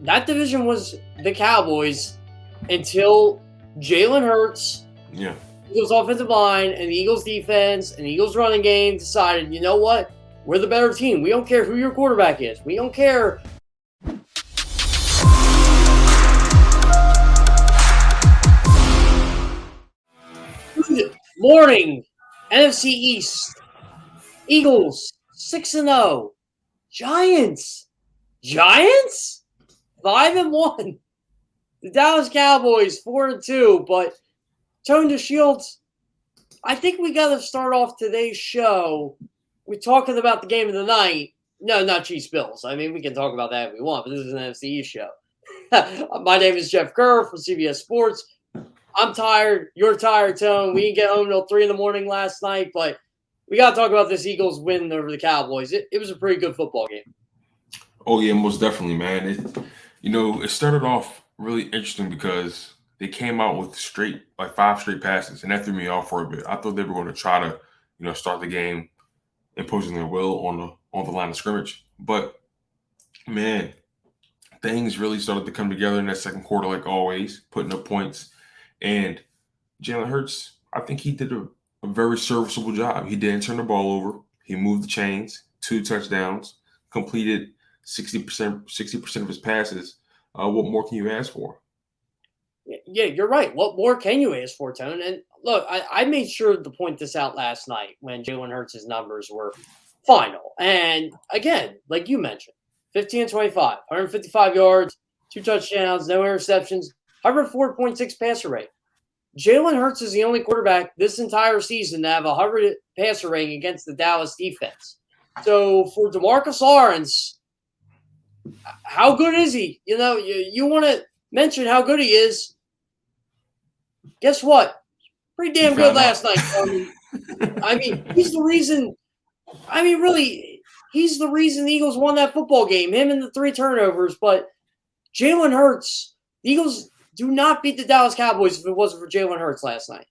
that division was the Cowboys until Jalen Hurts, Yeah. Eagles offensive line, and the Eagles defense and the Eagles running game decided, you know what? We're the better team. We don't care who your quarterback is. We don't care. Good morning, NFC East. Eagles 6-0. Giants 5-1. The Dallas Cowboys 4-2. But Tone to Shields, I think we got to start off today's show. We're talking about the game of the night. No, not Chiefs Bills. I mean, we can talk about that if we want, but this is an NFC East show. My name is Jeff Kerr from CBS Sports. I'm tired. You're tired, Tone. We didn't get home until 3 a.m. last night, but we got to talk about this Eagles win over the Cowboys. It was a pretty good football game. Oh yeah, most definitely, man. It started off really interesting because they came out with five straight passes, and that threw me off for a bit. I thought they were going to try to, start the game imposing their will on the line of scrimmage, but man, things really started to come together in that second quarter, like always, putting up points. And Jalen Hurts, I think he did a very serviceable job. He didn't turn the ball over. He moved the chains, 2 touchdowns, completed 60% of his passes. What more can you ask for? Yeah, you're right. What more can you ask for, Tone? And look, I made sure to point this out last night when Jalen Hurts' numbers were final. And again, like you mentioned, 15-25, 155 yards, 2 touchdowns, no interceptions, 104.6 passer rate. Jalen Hurts is the only quarterback this entire season to have a 100 passer rating against the Dallas defense. So for DeMarcus Lawrence, how good is he? You want to mention how good he is. Guess what? Pretty damn good last night. I mean, he's the reason. I mean, really, he's the reason the Eagles won that football game. Him and the 3 turnovers. But Jalen Hurts, the Eagles do not beat the Dallas Cowboys if it wasn't for Jalen Hurts last night.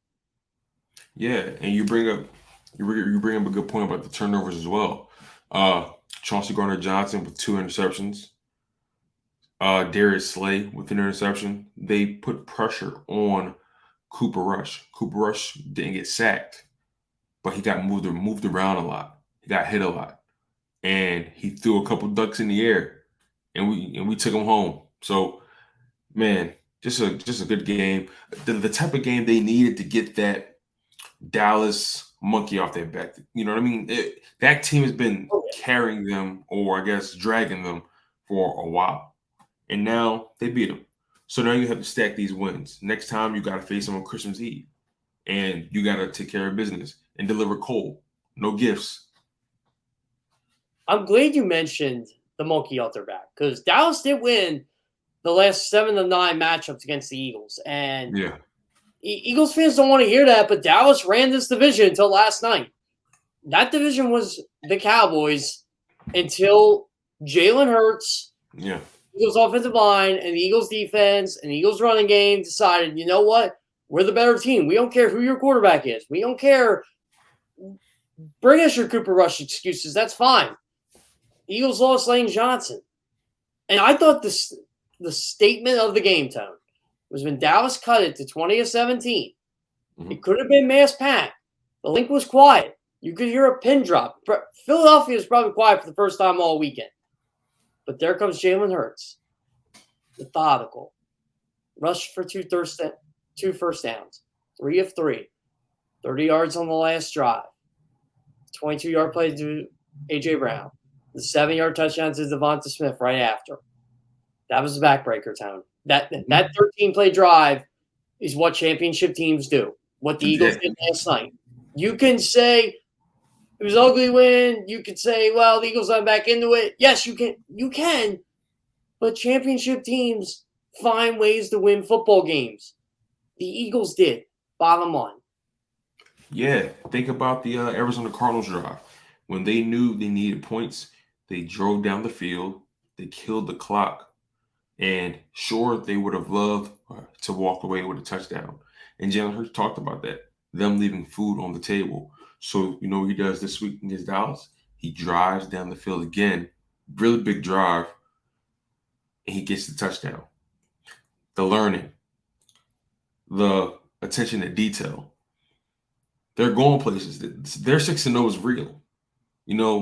Yeah, and you bring up a good point about the turnovers as well. Chauncey Gardner-Johnson with 2 interceptions. Darius Slay with an interception. They put pressure on Cooper Rush. Cooper Rush didn't get sacked, but he got moved around a lot. He got hit a lot, and he threw a couple ducks in the air, and we took him home. So, man, just a good game. The type of game they needed to get that Dallas monkey off their back. You know what I mean? That team has been carrying them, or I guess dragging them, for a while, and now they beat them. So now you have to stack these wins. Next time you got to face them on Christmas Eve, and you got to take care of business and deliver cold. No gifts. I'm glad you mentioned the monkey off their back because Dallas did win the last 7 of 9 matchups against the Eagles. And Yeah. Eagles fans don't want to hear that, but Dallas ran this division until last night. That division was the Cowboys until Jalen Hurts, Yeah. Eagles offensive line, and the Eagles defense and the Eagles running game decided, you know what? We're the better team. We don't care who your quarterback is. We don't care. Bring us your Cooper Rush excuses. That's fine. Eagles lost Lane Johnson. And I thought the statement of the game, Tone, was when Dallas cut it to 20-17. Mm-hmm. It could have been mass packed. The link was quiet. You could hear a pin drop. Philadelphia was probably quiet for the first time all weekend. But there comes Jalen Hurts. Methodical. Rushed for 2 first downs. 3 of 3. 30 yards on the last drive. 22-yard play to A.J. Brown. The 7-yard touchdown to Devonta Smith right after. That was a backbreaker, Tone. That 13-play drive is what championship teams do. What the Eagles did last night. You can say it was an ugly win. You could say, well, the Eagles went back into it. Yes, you can. You can. But championship teams find ways to win football games. The Eagles did. Bottom line. Yeah. Think about the Arizona Cardinals drive. When they knew they needed points, they drove down the field. They killed the clock. And sure, they would have loved to walk away with a touchdown. And Jalen Hurts talked about that, them leaving food on the table. So, you know what he does this week against Dallas? He drives down the field again. Really big drive. and he gets the touchdown. The learning, the attention to detail. They're going places. Their 6-0 is real,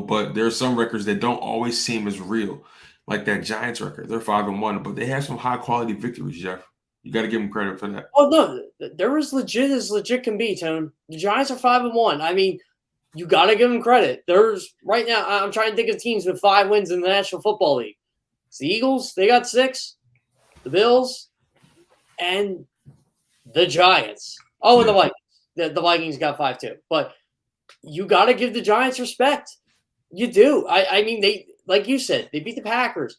but there are some records that don't always seem as real, like that Giants record. They're 5-1, but they have some high quality victories, Jeff. You got to give them credit for that. Oh no, they're as legit can be, Tone. The Giants are 5-1. I mean, you got to give them credit. There's right now. I'm trying to think of teams with 5 wins in the National Football League. It's the Eagles, they got 6. The Bills, and the Giants. Oh, and the Vikings. The Vikings got 5 too. But you got to give the Giants respect. You do. I mean, they, like you said, they beat the Packers.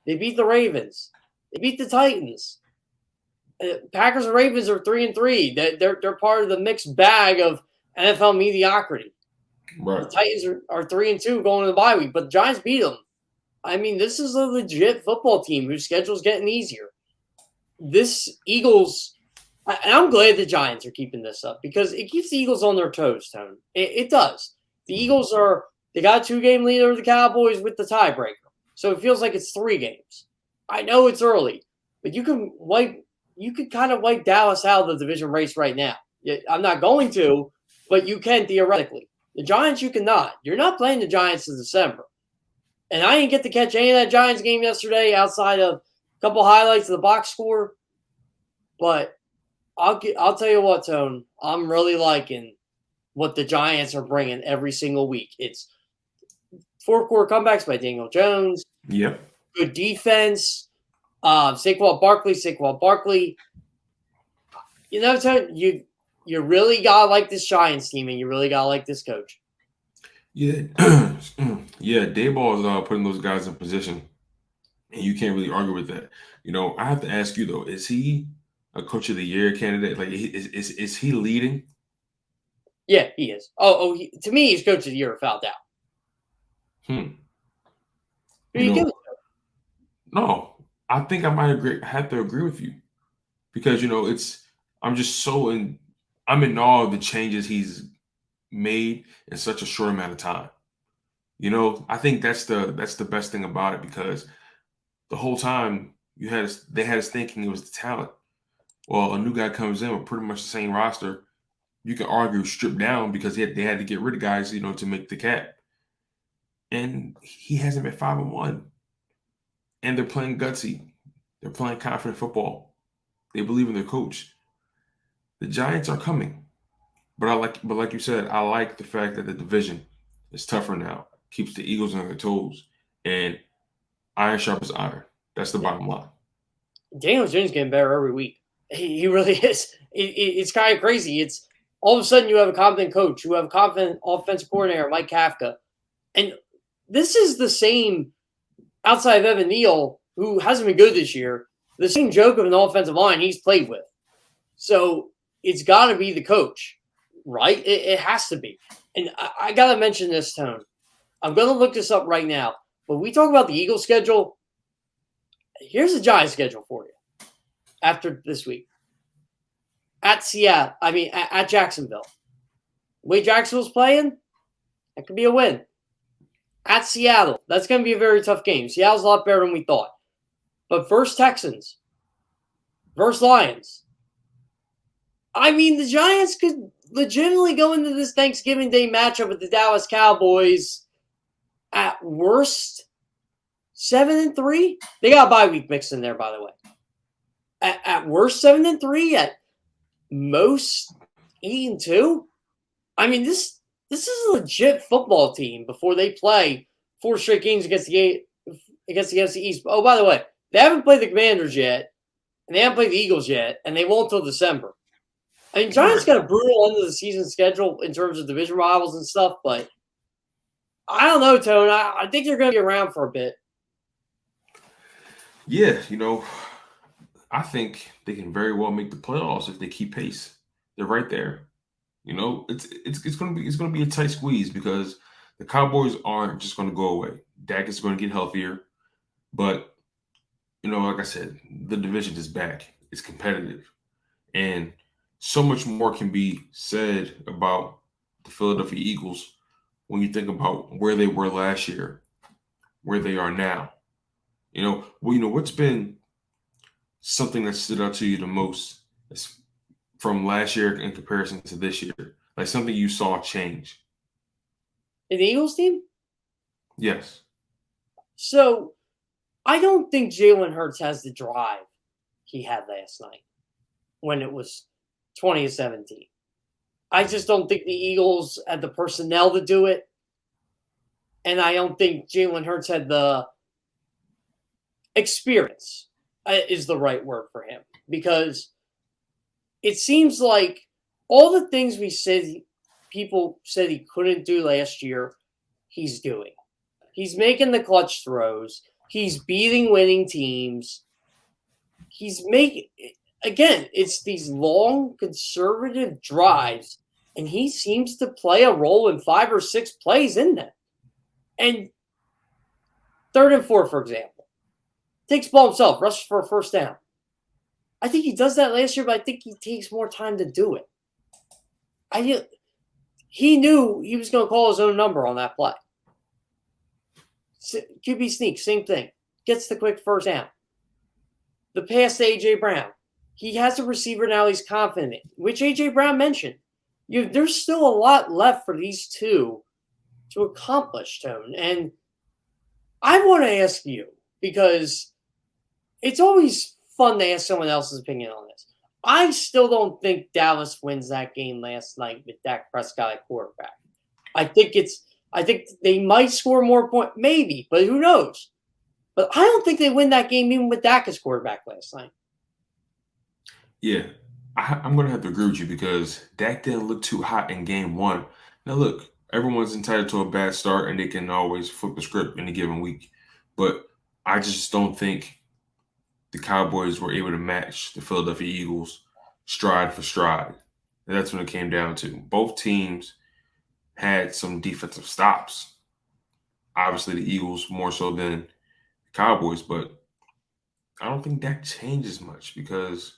They beat the Ravens. They beat the Titans. Packers and Ravens are 3-3. They're part of the mixed bag of NFL mediocrity. Right. The Titans are 3-2 going to the bye week, but the Giants beat them. I mean, this is a legit football team whose schedule's getting easier. This Eagles, and I'm glad the Giants are keeping this up because it keeps the Eagles on their toes, Tone. It does. The Eagles they got a 2-game lead over the Cowboys with the tiebreaker. So it feels like it's 3 games. I know it's early, but you could kind of wipe Dallas out of the division race right now. I'm not going to, but you can theoretically. The Giants, you cannot. You're not playing the Giants in December. And I didn't get to catch any of that Giants game yesterday outside of a couple highlights of the box score. But I'll tell you what, Tone, I'm really liking what the Giants are bringing every single week. It's 4-quarter comebacks by Daniel Jones. Yep. Good defense. Saquon Barkley. Tone, you really got to like this Giants team, and you really got to like this coach. Yeah. Yeah, Dayball is putting those guys in position, and you can't really argue with that. I have to ask you, though, is he a Coach of the Year candidate? Like, is he leading? Yeah, he is. To me, he's Coach of the Year without doubt. Who you give it to? No, I think I might have to agree with you because I'm just I'm in awe of the changes he's made in such a short amount of time. I think that's the best thing about it because the whole time they had us thinking it was the talent. Well, a new guy comes in with pretty much the same roster. You can argue stripped down because they had to get rid of guys, to make the cap. And he hasn't been 5-1. And they're playing gutsy. They're playing confident football. They believe in their coach. The Giants are coming. But like you said, I like the fact that the division is tougher now. Keeps the Eagles on their toes. And iron sharpens iron. That's the bottom line. Daniel Jones getting better every week. He really is. It's kind of crazy. It's all of a sudden you have a competent coach. You have a confident offensive coordinator, Mike Kafka. And this is the same outside of Evan Neal, who hasn't been good this year, the same joke of an offensive line he's played with. So it's got to be the coach, right? It has to be. And I got to mention this, Tone. I'm going to look this up right now. When we talk about the Eagles schedule, here's the Giants schedule for you after this week. At Jacksonville. The way Jacksonville's playing, that could be a win. At Seattle, that's going to be a very tough game. Seattle's a lot better than we thought. But versus Texans, versus Lions. I mean, the Giants could legitimately go into this Thanksgiving Day matchup with the Dallas Cowboys at worst 7-3. They got a bye week mixed in there, by the way. At worst 7-3, at most 8-2. I mean, this is a legit football team before they play 4 straight games against the NFC East. Oh, by the way, they haven't played the Commanders yet, and they haven't played the Eagles yet, and they won't until December. I mean, Giants got a brutal end of the season schedule in terms of division rivals and stuff, but I don't know, Tone. I think they're going to be around for a bit. Yeah, I think they can very well make the playoffs if they keep pace. They're right there. It's going to be a tight squeeze because the Cowboys aren't just going to go away. Dak is going to get healthier, but like I said, the division is back. It's competitive, and so much more can be said about the Philadelphia Eagles when you think about where they were last year, where they are now. What's been something that stood out to you the most from last year in comparison to this year? Like something you saw change? In the Eagles team? Yes. So I don't think Jalen Hurts has the drive he had last night when it was 20-17. I just don't think the Eagles had the personnel to do it. And I don't think Jalen Hurts had the experience, is the right word for him. Because it seems like all the things people said he couldn't do last year, he's doing. He's making the clutch throws. He's beating winning teams. Again, it's these long conservative drives, and he seems to play a role in 5 or 6 plays in them. And 3rd and 4, for example, takes ball himself, rushes for a first down. I think he does that last year, but I think he takes more time to do it. He knew he was going to call his own number on that play. QB sneak, same thing. Gets the quick first down. The pass to A.J. Brown. He has a receiver now he's confident in, which A.J. Brown mentioned. There's still a lot left for these two to accomplish, Tone. And I want to ask you, because it's always fun to ask someone else's opinion on this. I still don't think Dallas wins that game last night with Dak Prescott at quarterback. I think they might score more points, maybe, but who knows? But I don't think they win that game even with Dak as quarterback last night. Yeah, I'm going to have to agree with you because Dak didn't look too hot in game 1. Now, look, everyone's entitled to a bad start, and they can always flip the script in a given week. But I just don't think the Cowboys were able to match the Philadelphia Eagles stride for stride. And that's when it came down to. Both teams had some defensive stops. Obviously, the Eagles more so than the Cowboys, but I don't think that changes much because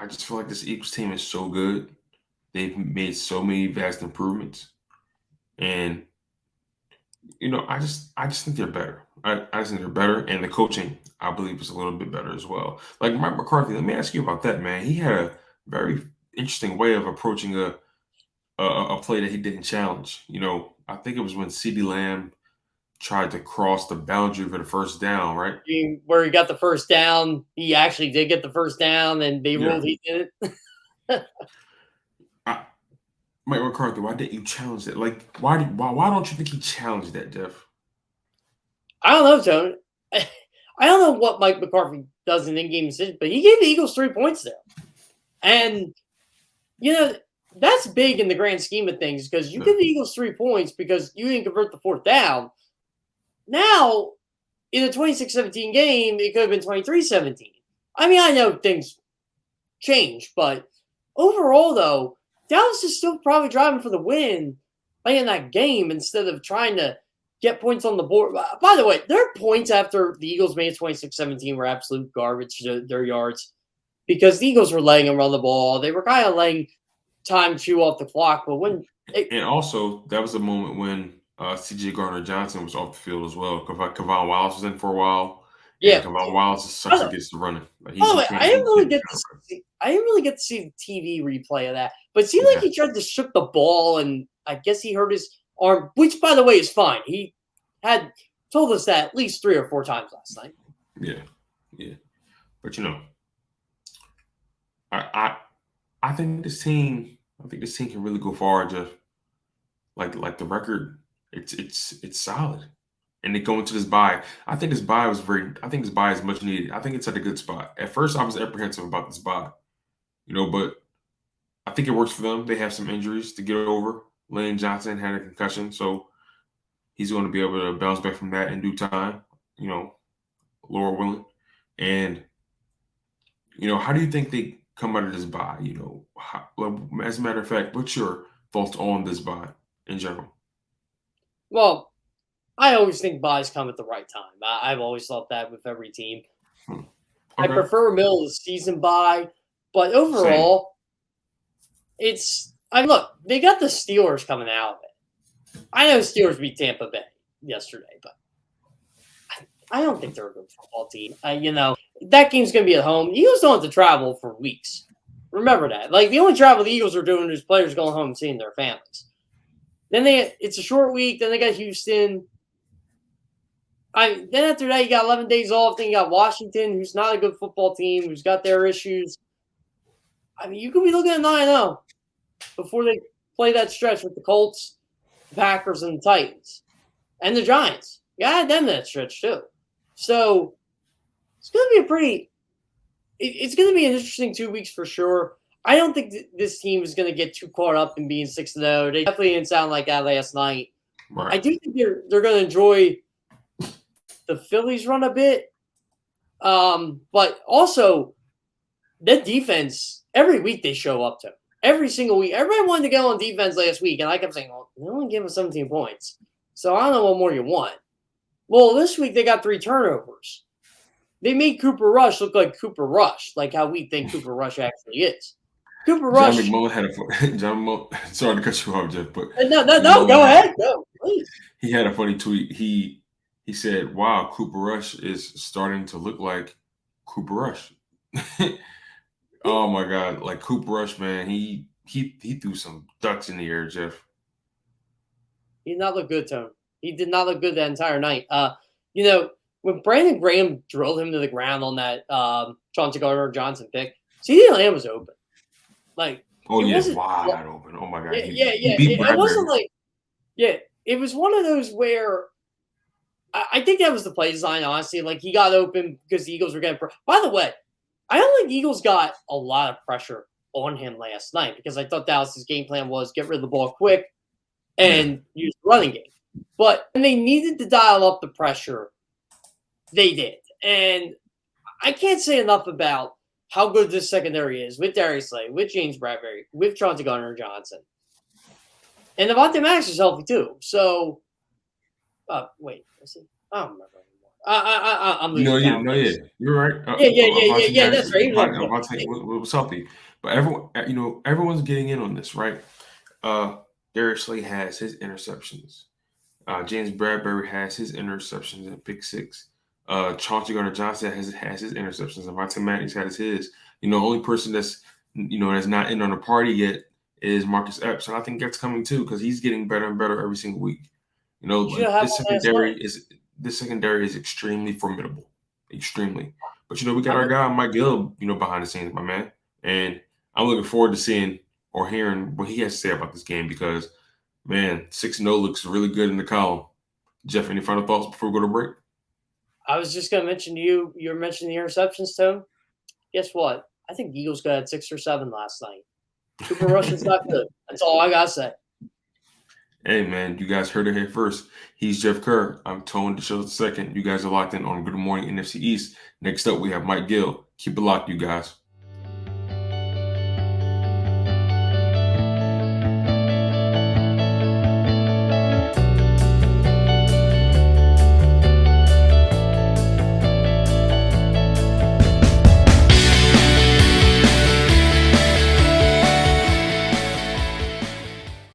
I just feel like this Eagles team is so good. They've made so many vast improvements. And, I just think they're better. I just think they're better. And the coaching, I believe, is a little bit better as well. Like Mike McCarthy, let me ask you about that, man. He had a very interesting way of approaching a play that he didn't challenge. I think it was when CeeDee Lamb tried to cross the boundary for the first down, right? Where he got the first down, he actually did get the first down, and they Yeah. ruled he did it. Mike McCarthy, why didn't you challenge that? Like, why don't you think he challenged that, Jeff? I don't know, Tony. I don't know what Mike McCarthy does in in-game decisions, but he gave the Eagles 3 points there. And, that's big in the grand scheme of things because you give the Eagles 3 points because you didn't convert the 4th down. Now, in a 26-17 game, it could have been 23-17. I mean, I know things change, but overall, though, Dallas is still probably driving for the win playing that game instead of trying to get points on the board. By the way, their points after the Eagles made 26-17 were absolute garbage, their yards, because the Eagles were letting them run the ball. They were kind of letting time chew off the clock. But and also, that was a moment when C.J. Gardner-Johnson was off the field as well. Kevon Wallace was in for a while. Yeah, Kevon Wallace sucks against the running. I didn't really get to see the TV replay of that, but it seemed like he tried to shoot the ball, and I guess he hurt his arm, which, by the way, is fine. He had told us that at least 3 or 4 times last night. Yeah. But I think this team can really go far. Jeff, like the record, it's solid. And they go into this bye. I think this bye is much needed. I think it's at a good spot. At first, I was apprehensive about this bye, but I think it works for them. They have some injuries to get over. Lane Johnson had a concussion, so he's going to be able to bounce back from that in due time, Laura willing. And, how do you think they come out of this bye? As a matter of fact, what's your thoughts on this bye in general? Well, I always think buys come at the right time. I've always thought that with every team. Okay. I prefer a middle of the season buy, but overall, look, they got the Steelers coming out of it. I know Steelers beat Tampa Bay yesterday, but I don't think they're a good football team. That game's going to be at home. The Eagles don't have to travel for weeks. Remember that. Like, the only travel the Eagles are doing is players going home and seeing their families. Then it's a short week. Then they got Houston. Then after that, you got 11 days off. Then you got Washington, who's not a good football team, who's got their issues. You could be looking at 9-0 before they play that stretch with the Colts, the Packers, and the Titans. And the Giants. You got them that stretch, too. So, it's going to be it's going to be an interesting 2 weeks for sure. I don't think this team is going to get too caught up in being 6-0. They definitely didn't sound like that last night. Right. I do think they're going to enjoy the Phillies run a bit. But also, that defense, every week they show up to. Every single week. Everybody wanted to get on defense last week, and I kept saying, well, they only gave us 17 points. So I don't know what more you want. Well, this week they got 3 turnovers. They made Cooper Rush look like Cooper Rush, like how we think Cooper Rush actually is. Cooper Rush. John McMullen had sorry to cut you off, Jeff, but no, go ahead. Go, please. He had a funny tweet. He said, wow, Cooper Rush is starting to look like Cooper Rush. Oh my God. Like Cooper Rush, man, he threw some ducks in the air, Jeff. He did not look good, Tone. He did not look good that entire night. When Brandon Graham drilled him to the ground on that Chauncey Gardner-Johnson pick, CeeDee Lamb was open. Like, it wide open. Oh my God. It wasn't like, it was one of those where I think that was the play design, honestly. Like, he got open because the Eagles were getting. By the way, I don't think the Eagles got a lot of pressure on him last night because I thought Dallas's game plan was get rid of the ball quick and use the running game. But when they needed to dial up the pressure, they did. And I can't say enough about how good this secondary is with Darius Slay, with James Bradbury, with Chauncey Gardner-Johnson. And Devontae Maddox is healthy too. So, wait, is he? I don't remember anymore. I'm losing count. You're right. Yeah, that's right. Was healthy. But everyone's getting in on this, right? Darius Slay has his interceptions. James Bradbury has his interceptions at pick 6. Chauncey Gardner-Johnson has his interceptions. And Devontae Maddox has his. Only person that's not in on the party yet is Marcus Epps, and I think that's coming too because he's getting better and better every single week. This secondary is extremely formidable, extremely. But we got our guy Mike Gill, behind the scenes, my man, and I'm looking forward to seeing or hearing what he has to say about this game because, man, 6-0 looks really good in the column. Jeff, any final thoughts before we go to break? I was just going to mention to you. You were mentioning the interceptions, Tom. Guess what? I think the Eagles got 6 or 7 last night. Cooper Rush is not good. That's all I got to say. Hey, man, you guys heard it here first. He's Jeff Kerr. I'm Tone DeShields II. You guys are locked in on Good Morning NFC East. Next up, we have Mike Gill. Keep it locked, you guys.